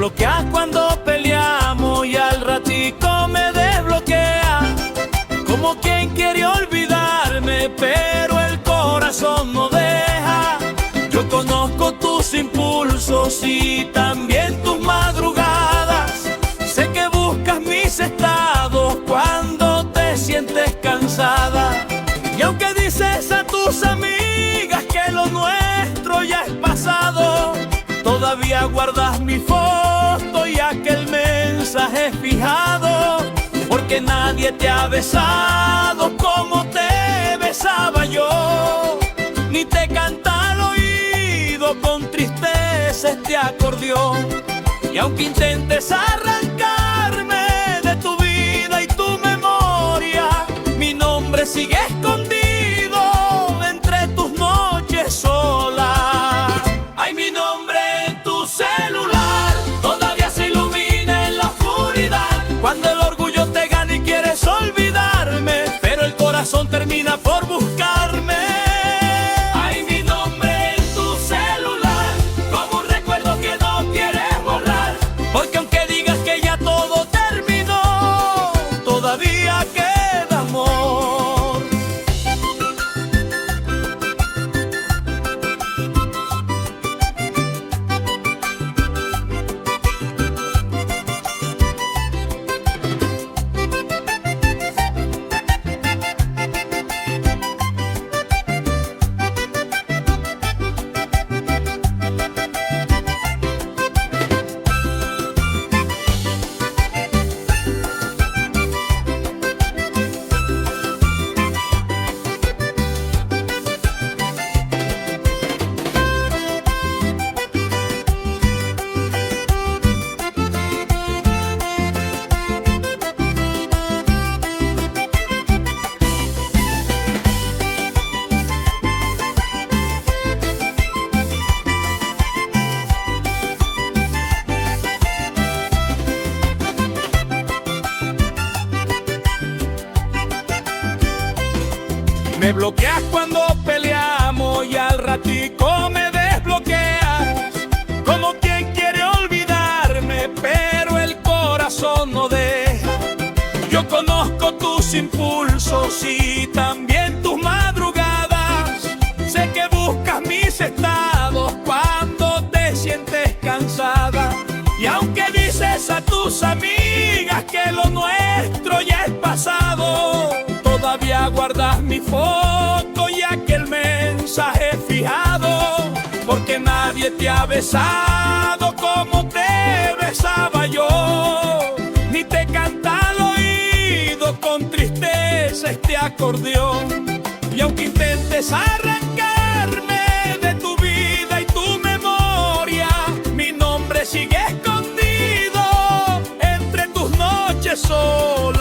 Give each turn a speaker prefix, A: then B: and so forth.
A: bloqueas cuando peleamos y al ratico me desbloqueas. Como quien quiere olvidarme, pero el corazón no deja. Yo conozco tus impulsos y también tus madrugadas. Sé que buscas mis estados cuando te sientes cansada. Y aunque dices a tus amigas que lo nuestro ya es pasado, todavía guardas mi foto y aquel mensaje fijado. Porque nadie te ha besado como te besaba yo, ni te canta al oído con tristeza este acordeón. Y aunque intentes arrancarme de tu vida y tu memoria, mi nombre sigue escondido entre tus noches solas. Ay, mi nombre en tu celular todavía se ilumina en la oscuridad. Cuando el orgullo te gana y quieres olvidarme, pero el corazón termina por buscarme. Ay, mi nombre en tu celular, como un recuerdo que no quieres borrar. Porque aunque digas que ya todo terminó, todavía queda amor. Me bloqueas cuando peleamos y al ratico me desbloqueas. Como quien quiere olvidarme, pero el corazón no deja. Yo conozco tus impulsos y también tus madrugadas. Sé que buscas mis estados cuando te sientes cansada. Y aunque dices a tus amigas que lo nuestro ya es pasado, todavía guardas mi foto y aquel mensaje fijado. Porque nadie te ha besado como te besaba yo, ni te canta al oído con tristeza este acordeón. Y aunque intentes arrancarme de tu vida y tu memoria, mi nombre sigue escondido entre tus noches solas.